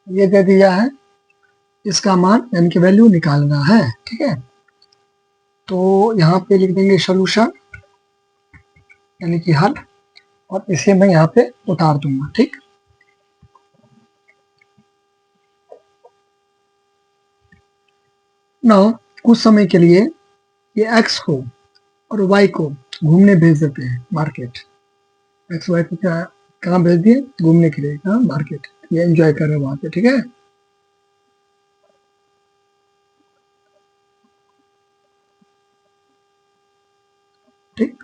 ये दे दिया है, इसका मान यानी कि वैल्यू निकालना है। ठीक है, तो यहाँ पे लिख देंगे सोल्यूशन यानी कि हल, और इसे मैं यहाँ पे उतार दूंगा। ठीक, ना कुछ समय के लिए ये x को और y को घूमने भेज देते हैं मार्केट। एक्स वाई को क्या कहाँ भेज दिए? घूमने के लिए, कहाँ? मार्केट। ये एंजॉय कर रहे हैं वहां पे। ठीक है, ठीक,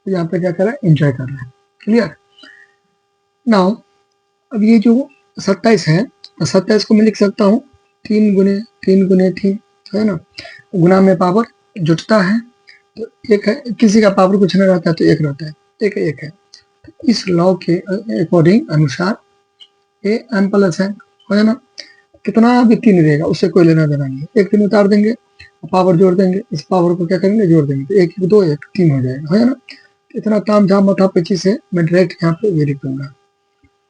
तो यहाँ पे क्या कर रहा है? एंजॉय कर रहा है। क्लियर? नाउ अब ये जो 27 है, तो 27 को मैं लिख सकता हूँ 3 गुने 3, है ना? गुना में पावर जुटता है, तो एक है, किसी का पावर कुछ नहीं रहता है तो एक रहता है, एक एक है। तो इस लॉ के अकॉर्डिंग अनुसार ए एम प्लस है, है ना? कितना भी 3 रहेगा उससे कोई लेना देना नहीं है। एक 3 उतार देंगे, पावर जोड़ देंगे, इस पावर को क्या करेंगे? जोड़ देंगे, तो एक 2 1 3 हो जाएगा, है ना? इतना ताम झाम माथा पेची से मैं डायरेक्ट यहाँ पे ये लिख दूंगा,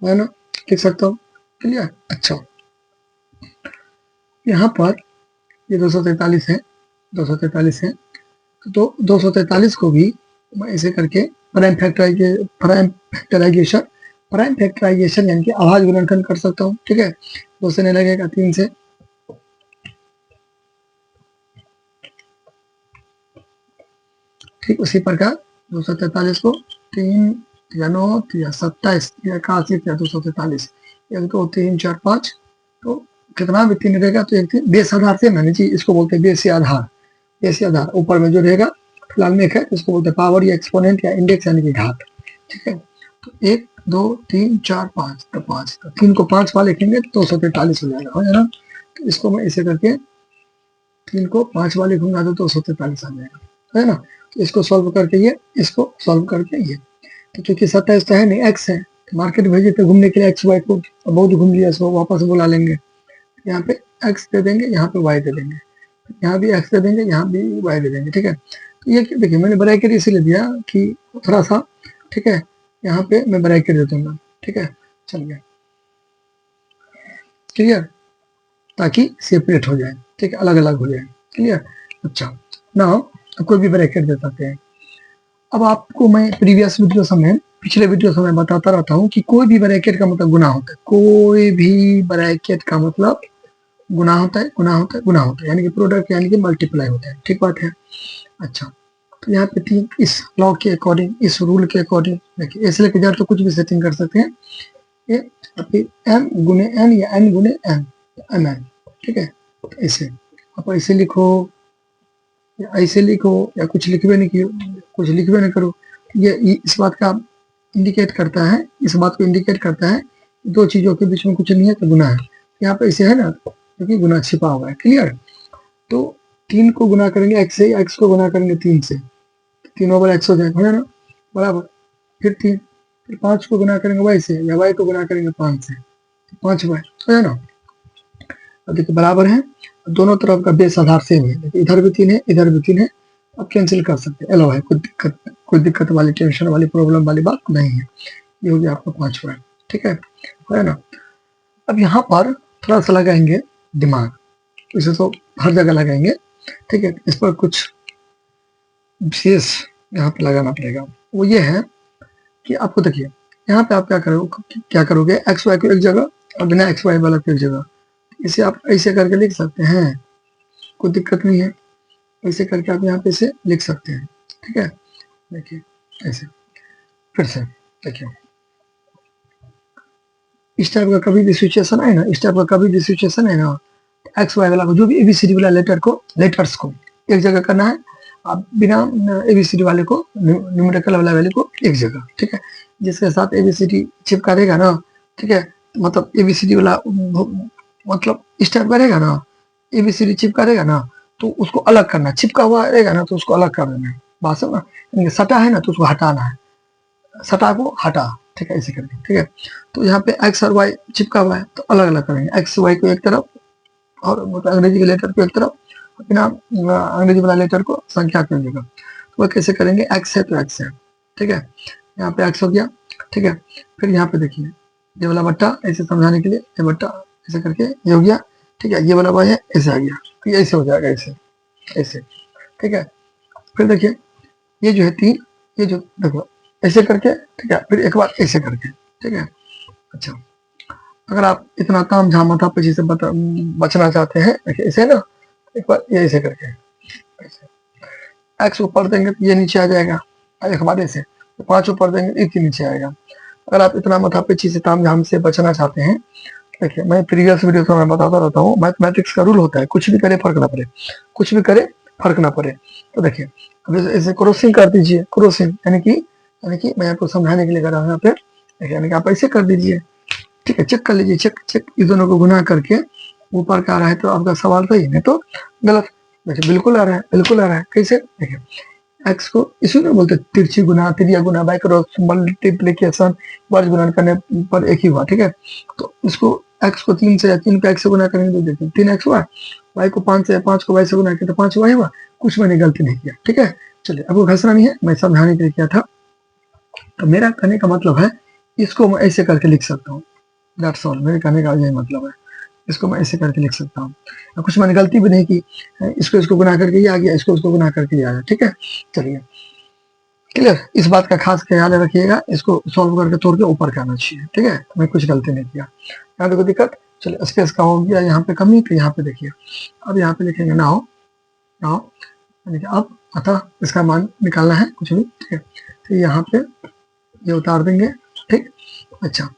है ना? लिख सकता हूँ। क्लियर? अच्छा, यहाँ पर ये 243 है, 243 है, तो 243 को भी मैं ऐसे करके प्राइम फैक्टराइजेशन यानी कि आभाज्य गुणनखंड कर सकता हूँ। ठीक है, 2 से नहीं लगेगा, 3 से। ठीक उसी प्रकार 243 को 3 या 9 या 27 या 81 या 243, 1 2 3 4 5, तो कितना भी 3 रहेगा तो एक बेस आधार से मैंने जी, इसको बोलते हैं बेसी आधार। बेसी आधार ऊपर में जो रहेगा फिलहाल में है, इसको बोलते हैं पावर या एक्सपोनेंट या इंडेक्स यानी कि घात। ठीक है, तो 1 2 3 4 5, तो 5, तो 3 को 5 बार लिखेंगे तो 243 हो जाएगा, है ना? तो इसको मैं ऐसे करके 3 को 5 बार लिखूंगा तो 243 आ जाएगा, है ना? तो इसको सॉल्व करके ये, इसको सॉल्व करके ये, तो चूंकि 27 तो है नहीं, एक्स है, तो मार्केट भेजे थे घूमने के लिए एक्स वाई को, बहुत घूम लिया, इसको वापस बुला लेंगे। यहाँ पे एक्स दे देंगे, यहाँ पे वाई दे देंगे, यहाँ भी एक्स दे देंगे, यहाँ भी वाई दे देंगे। ठीक है, तो ये देखिए मैंने ब्रैकेट इसीलिए दिया कि थोड़ा सा, ठीक है, यहाँ पे मैं ब्रैकेट दे दूंगा। ठीक है, चल गया। क्लियर? ताकि सेपरेट हो जाए, ठीक है, अलग अलग हो जाए। क्लियर? अच्छा, ना कोई भी ब्रैकेट दे सकते हैं। अब आपको मैं प्रीवियस वीडियो समय, पिछले वीडियो समय बताता रहता हूँ कि कोई भी ब्रैकेट का मतलब गुना होता है, कोई भी ब्रैकेट का मतलब गुना होता है, गुना होता है, गुना होता है, यानी कि प्रोडक्ट यानी कि मल्टीप्लाई होता है। ठीक बात है? अच्छा, तो यहाँ पे 3, इस लॉ के अकॉर्डिंग, इस रूल के अकॉर्डिंग देखिए, ऐसे लेके जाए तो कुछ भी सेटिंग कर सकते हैं। ये एम गुने एन या एन गुने एन, एम एन। ठीक है, ऐसे आप ऐसे लिखो या ऐसे लिखो या कुछ लिखवे नहीं कियो, कुछ लिखवे नहीं करो, ये इस बात का इंडिकेट करता है, इस बात को इंडिकेट करता है दो चीजों के बीच में कुछ नहीं है तो गुना है। यहाँ पे ऐसे है ना, क्योंकि गुना छिपा हुआ है। क्लियर? तो 3 को गुना करेंगे एक्स से, एक्स को गुना करेंगे 3 से, 3 ओवर एक्स हो जाएगा, है ना? बराबर। फिर 3, फिर 5 को गुना करेंगे वाई से, या वाई को गुना करेंगे 5 से, 5 वाई, है ना? अब देखिए बराबर है, दोनों तरफ का बेस आधार सेम है, इधर भी 3 है, इधर भी 3 है, अब कैंसिल कर सकते हैं, अलाउ है, कोई दिक्कत वाली, टेंशन वाली, प्रॉब्लम वाली बात नहीं है। ये हो गया आपका 5 वाई। ठीक है ना? अब यहाँ पर थोड़ा सा लगाएंगे दिमाग, इसे तो हर जगह लगाएंगे। ठीक है, इस पर कुछ विशेष यहाँ पे लगाना पड़ेगा। वो ये है कि आपको देखिए, यहाँ पे आप क्या करोगे, एक्स वाई को एक जगह और बिना एक्स वाई वाला को एक जगह, इसे आप ऐसे करके लिख सकते हैं, कोई दिक्कत नहीं है। ऐसे करके आप यहाँ पे इसे लिख सकते हैं। ठीक है, देखिए ऐसे, फिर से देखिए, इस टाइप का कभी भी सिचुएशन है ना, इस टाइप का कभी भी सिचुएशन है ना, एक्स वाई वाला को, जो भी एबीसीडी वाला लेटर्स को एक जगह करना है, आप बिना एबीसीडी वाले को, न्यूमेरिकल वाला वैल्यू को एक जगह। ठीक है, जिसके साथ एबीसीडी चिपका देगा ना, ठीक है, मतलब एबीसीडी वाला मतलब इस टाइप का रहेगा ना, एबीसीडी चिपका देगा ना, तो उसको अलग करना, चिपका हुआ रहेगा ना तो उसको अलग कर देना है। बात समझ, सटा है ना तो उसको हटाना है, सटा को हटा। ठीक है, ऐसे करके। ठीक है, तो यहाँ पे एक्स और वाई चिपका हुआ है तो अलग अलग करेंगे, एक्स वाई को एक तरफ और मतलब अंग्रेजी के लेटर को एक तरफ, बिना अंग्रेजी वाला लेटर को संख्या के जगह। तो वह कैसे करेंगे, एक्स है तो एक्स है। ठीक है, यहाँ पे एक्स हो गया। ठीक है, फिर यहाँ पे देखिए ये वाला बट्टा, ऐसे समझाने के लिए ये बट्टा ऐसे करके ये हो गया, ठीक है। ये वाला वाई है ऐसे आ गया, तो ये ऐसे हो जाएगा, ऐसे ऐसे, ठीक है। फिर देखिए ये जो है 3, ये जो देखो ऐसे करके, ठीक है, फिर एक बार ऐसे करके, ठीक है। अच्छा, अगर आप इतना ताम झाम माथा पची से बचना चाहते हैं, देखिए ऐसे ना, एक बार ये ऐसे करके, ऐसे एक्स ऊपर देंगे तो ये नीचे आ जाएगा, एक बार ऐसे 5 ऊपर देंगे तो ये नीचे आएगा। अगर आप इतना माथा पची से ताम झाम से बचना चाहते हैं, देखिए मैं प्रीवियस वीडियो में बताता रहता हूँ, मैथमेटिक्स का रूल होता है, कुछ भी करे फर्क ना पड़े, कुछ भी करे फर्क ना पड़े। तो देखिए अब ऐसे क्रॉसिंग कर दीजिए, क्रॉसिंग यानी कि मैं आपको समझाने के लिए कर रहा हूँ यहाँ पे, देखिए यानी कि आप ऐसे कर दीजिए, ठीक है। चेक कर लीजिए, चेक चेक इस दोनों को गुना करके ऊपर का आ रहा है तो आपका सवाल सही, नहीं तो गलत। देखिए बिल्कुल आ रहा है, बिल्कुल आ रहा है। कैसे? देखिए एक्स को इसी में बोलते हैं तिरछी गुना, तिरिया गुना, बाय क्रॉस मल्टीप्लीकेशन, वर्ग गुणन करने पर एक ही हुआ, ठीक है। तो इसको एक्स को 3 से या 3 को x से गुना करेंगे तो देखिए 3x हुआ, y को 5 से, 5 को y से गुना किया तो 5y हुआ। कुछ मैंने गलती नहीं किया, ठीक है। चलिए अब वो घसना नहीं है, मैं समझाने के लिए किया था। तो मेरा कहने का मतलब है, इसको मैं ऐसे करके लिख सकता हूँ, दैट्स ऑल। मेरे कहने का यही मतलब है, इसको मैं ऐसे करके लिख सकता हूँ। कुछ मैंने गलती भी नहीं की, इसको गुना करके ये आ गया, इसको गुना करके ये आ गया, ठीक है। चलिए क्लियर, इस बात का खास ख्याल रखिएगा, इसको सॉल्व करके तोड़ के ऊपर करना चाहिए, ठीक है। तो मैं कुछ गलती नहीं किया, यहाँ देखो दिक्कत। चलिए स्पेस का हो गया, यहाँ पे कमी, तो यहाँ पे देखिए अब यहाँ पे लिखेंगे नाउ, नाउ यानी कि अब अतः इसका मान निकालना है कुछ भी, ठीक है। तो यहाँ पे ये उतार देंगे, ठीक। अच्छा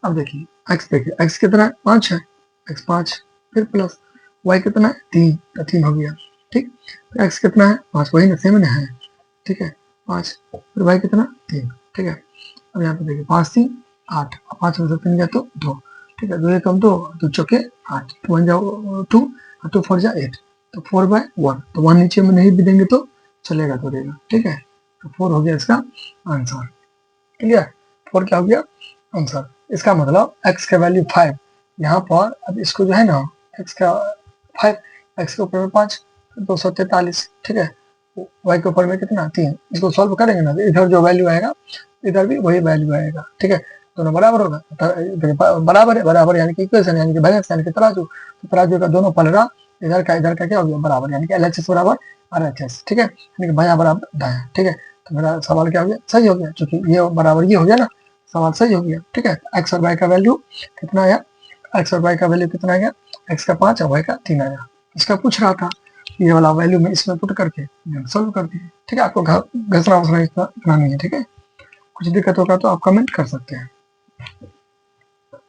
अब देखिए एक्स, देखिए एक्स कितना है, 5 है, एक्स 5, फिर प्लस वाई कितना है, 3, तो 3 हो गया, ठीक। एक्स कितना है, 5, वही ना, सेम है, ठीक है, 5, फिर वाई कितना, 3, ठीक है। अब यहाँ पे देखिए 5 3 8, 5 में से 3 गया तो 2, ठीक है। 2 एकम 2, 2 चौके 8, 2 1 जाओ 2, 2 4 जा 8, तो 4/1, तो 1 नीचे में नहीं भी देंगे तो चलेगा, तो देगा, ठीक है। तो 4 हो गया इसका आंसर, क्लियर। 4 क्या हो गया आंसर। इसका मतलब x का वैल्यू 5, यहाँ पर अब इसको जो है ना, x का 5, x के ऊपर में 5, 243, ठीक है। y के ऊपर में कितना, 3, इसको सॉल्व करेंगे ना, तो इधर जो वैल्यू आएगा इधर भी वही वैल्यू आएगा, ठीक है। दोनों बराबर होगा, बराबर है, बराबर यानी कि इक्वेशन, यानी कि बैलेंस, यानी कि तराजू। तो तराजू का दोनों पलड़ा इधर का क्या हो गया, बराबर, यानी कि LHS बराबर RHS, ठीक है, यानी कि बायां बराबर दायां, ठीक है। तो मेरा सवाल क्या हो गया, सही हो गया, क्योंकि ये बराबर ये हो गया ना, सवाल सही हो गया, ठीक है। एक्स और वाई का वैल्यू कितना आया, एक्स और वाई का वैल्यू कितना आ गया, एक्स का 5 और वाई का 3 आया। इसका पूछ रहा था, ये वाला वैल्यू में इसमें पुट करके सोल्व कर दिए, ठीक है। आपको घसना वसना इतना नहीं है, ठीक है। कुछ दिक्कत होगा तो आप कमेंट कर सकते हैं।